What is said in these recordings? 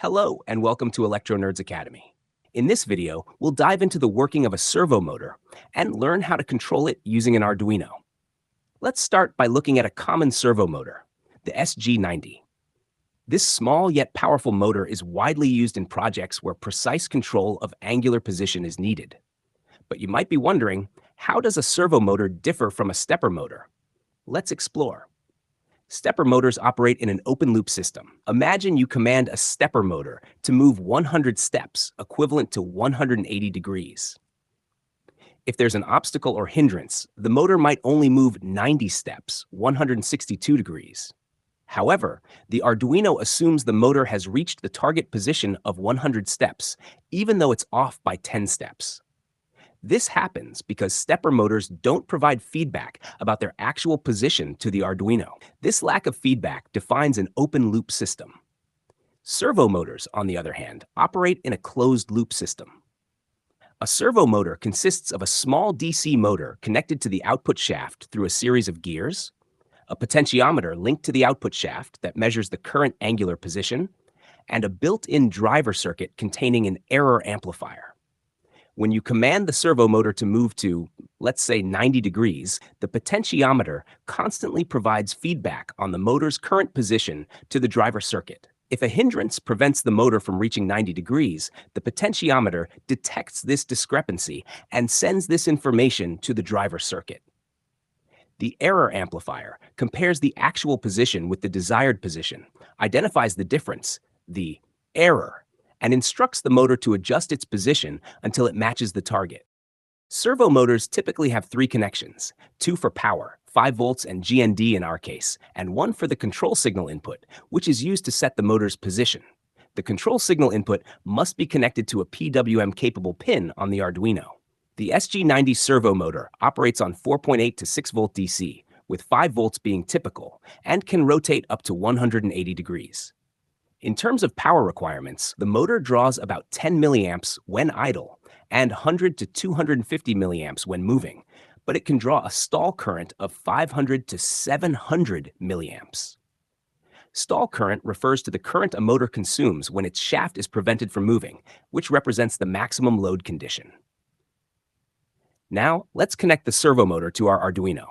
Hello, and welcome to Electro Nerds Academy. In this video, we'll dive into the working of a servo motor and learn how to control it using an Arduino. Let's start by looking at a common servo motor, the SG90. This small yet powerful motor is widely used in projects where precise control of angular position is needed. But you might be wondering, how does a servo motor differ from a stepper motor? Let's explore. Stepper motors operate in an open-loop system. Imagine you command a stepper motor to move 100 steps, equivalent to 180 degrees. If there's an obstacle or hindrance, the motor might only move 90 steps, 162 degrees. However, the Arduino assumes the motor has reached the target position of 100 steps, even though it's off by 10 steps. This happens because stepper motors don't provide feedback about their actual position to the Arduino. This lack of feedback defines an open-loop system. Servo motors, on the other hand, operate in a closed-loop system. A servo motor consists of a small DC motor connected to the output shaft through a series of gears, a potentiometer linked to the output shaft that measures the current angular position, and a built-in driver circuit containing an error amplifier. When you command the servo motor to move to, let's say, 90 degrees, the potentiometer constantly provides feedback on the motor's current position to the driver circuit. If a hindrance prevents the motor from reaching 90 degrees, the potentiometer detects this discrepancy and sends this information to the driver circuit. The error amplifier compares the actual position with the desired position, identifies the difference, the error, and instructs the motor to adjust its position until it matches the target. Servo motors typically have three connections, two for power, 5 volts and GND in our case, and one for the control signal input, which is used to set the motor's position. The control signal input must be connected to a PWM-capable pin on the Arduino. The SG90 servo motor operates on 4.8 to 6 volt DC, with 5 volts being typical, and can rotate up to 180 degrees. In terms of power requirements, the motor draws about 10 milliamps when idle and 100 to 250 milliamps when moving, but it can draw a stall current of 500 to 700 milliamps. Stall current refers to the current a motor consumes when its shaft is prevented from moving, which represents the maximum load condition. Now, let's connect the servo motor to our Arduino.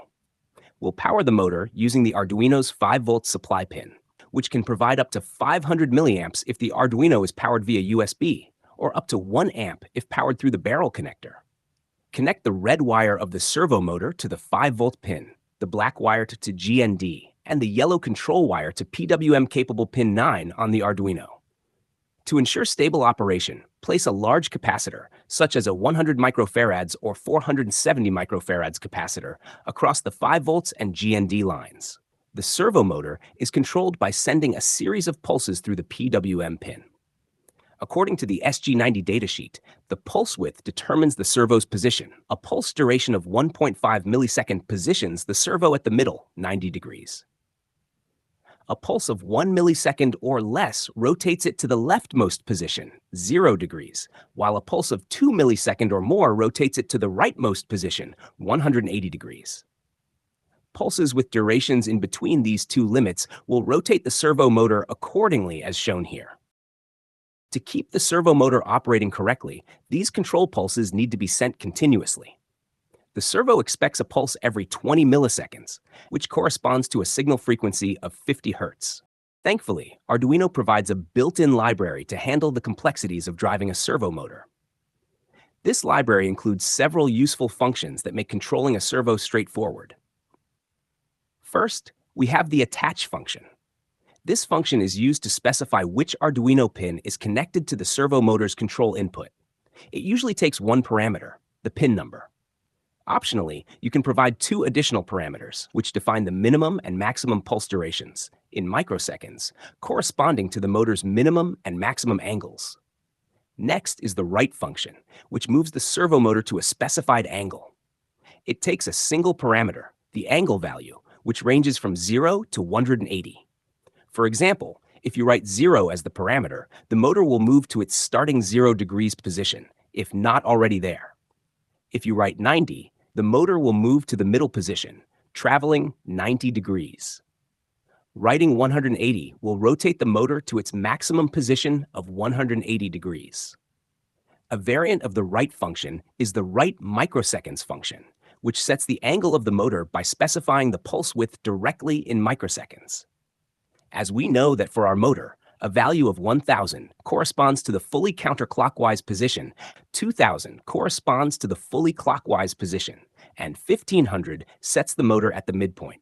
We'll power the motor using the Arduino's 5-volt supply pin, which can provide up to 500 milliamps if the Arduino is powered via USB, or up to 1 amp if powered through the barrel connector. Connect the red wire of the servo motor to the 5-volt pin, the black wire to GND, and the yellow control wire to PWM-capable pin 9 on the Arduino. To ensure stable operation, place a large capacitor, such as a 100 microfarads or 470 microfarads capacitor, across the 5 volts and GND lines. The servo motor is controlled by sending a series of pulses through the PWM pin. According to the SG90 datasheet, the pulse width determines the servo's position. A pulse duration of 1.5 millisecond positions the servo at the middle, 90 degrees. A pulse of 1 millisecond or less rotates it to the leftmost position, 0 degrees, while a pulse of 2 millisecond or more rotates it to the rightmost position, 180 degrees. Pulses with durations in between these two limits will rotate the servo motor accordingly as shown here. To keep the servo motor operating correctly, these control pulses need to be sent continuously. The servo expects a pulse every 20 milliseconds, which corresponds to a signal frequency of 50 Hz. Thankfully, Arduino provides a built-in library to handle the complexities of driving a servo motor. This library includes several useful functions that make controlling a servo straightforward. First, we have the attach function. This function is used to specify which Arduino pin is connected to the servo motor's control input. It usually takes one parameter, the pin number. Optionally, you can provide 2 additional parameters, which define the minimum and maximum pulse durations, in microseconds, corresponding to the motor's minimum and maximum angles. Next is the right function, which moves the servo motor to a specified angle. It takes a single parameter, the angle value, which ranges from 0 to 180. For example, if you write 0 as the parameter, the motor will move to its starting 0 degrees position, if not already there. If you write 90, the motor will move to the middle position, traveling 90 degrees. Writing 180 will rotate the motor to its maximum position of 180 degrees. A variant of the right function is the right microseconds function, which sets the angle of the motor by specifying the pulse width directly in microseconds. As we know that for our motor, a value of 1000 corresponds to the fully counterclockwise position, 2000 corresponds to the fully clockwise position, and 1500 sets the motor at the midpoint.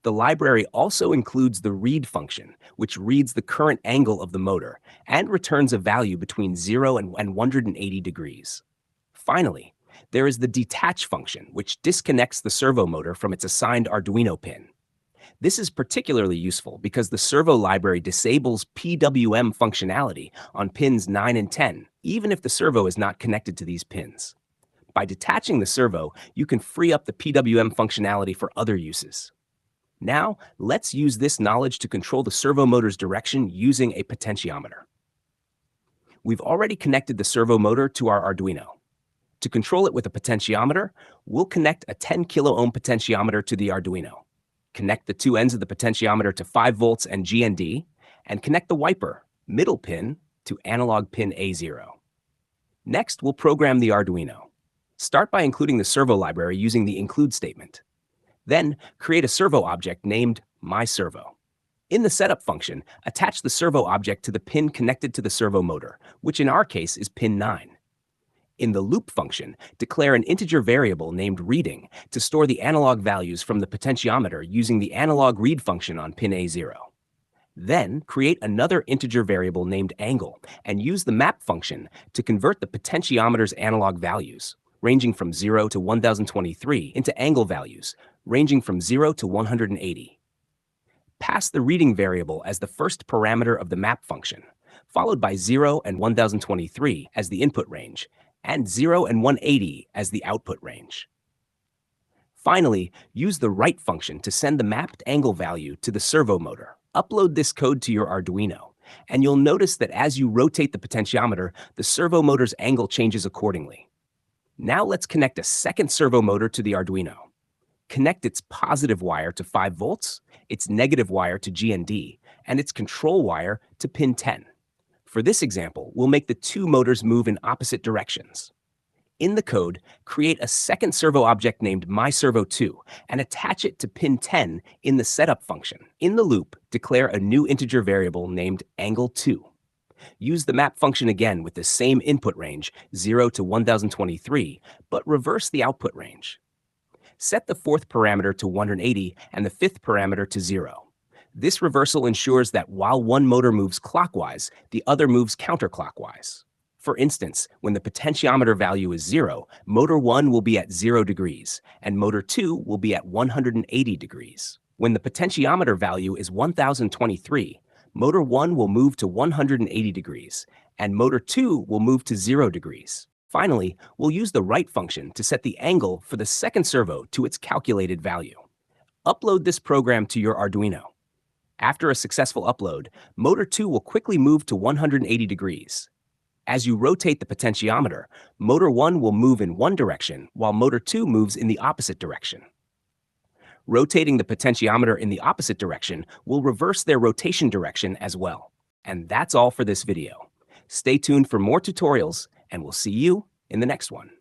The library also includes the read function, which reads the current angle of the motor and returns a value between 0 and 180 degrees. Finally, there is the detach function, which disconnects the servo motor from its assigned Arduino pin. This is particularly useful because the servo library disables PWM functionality on pins 9 and 10, even if the servo is not connected to these pins. By detaching the servo, you can free up the PWM functionality for other uses. Now, let's use this knowledge to control the servo motor's direction using a potentiometer. We've already connected the servo motor to our Arduino. To control it with a potentiometer, we'll connect a 10 kilo ohm potentiometer to the Arduino. Connect the two ends of the potentiometer to 5 volts and GND, and connect the wiper, middle pin, to analog pin A0. Next, we'll program the Arduino. Start by including the servo library using the include statement. Then, create a servo object named myServo. In the setup function, attach the servo object to the pin connected to the servo motor, which in our case is pin 9. In the loop function, declare an integer variable named reading to store the analog values from the potentiometer using the analog read function on pin A0. Then, create another integer variable named angle and use the map function to convert the potentiometer's analog values, ranging from 0 to 1023, into angle values, ranging from 0 to 180. Pass the reading variable as the first parameter of the map function, followed by 0 and 1023 as the input range, and 0 and 180 as the output range. Finally, use the write function to send the mapped angle value to the servo motor. Upload this code to your Arduino, and you'll notice that as you rotate the potentiometer, the servo motor's angle changes accordingly. Now let's connect a second servo motor to the Arduino. Connect its positive wire to 5 volts, its negative wire to GND, and its control wire to pin 10. For this example, we'll make the two motors move in opposite directions. In the code, create a second servo object named myServo2 and attach it to pin 10 in the setup function. In the loop, declare a new integer variable named angle2. Use the map function again with the same input range, 0 to 1023, but reverse the output range. Set the fourth parameter to 180 and the fifth parameter to 0. This reversal ensures that while one motor moves clockwise, the other moves counterclockwise. For instance, when the potentiometer value is 0, motor 1 will be at 0 degrees, and motor 2 will be at 180 degrees. When the potentiometer value is 1023, motor 1 will move to 180 degrees, and motor 2 will move to 0 degrees. Finally, we'll use the write function to set the angle for the second servo to its calculated value. Upload this program to your Arduino. After a successful upload, motor 2 will quickly move to 180 degrees. As you rotate the potentiometer, motor 1 will move in one direction while motor 2 moves in the opposite direction. Rotating the potentiometer in the opposite direction will reverse their rotation direction as well. And that's all for this video. Stay tuned for more tutorials, and we'll see you in the next one.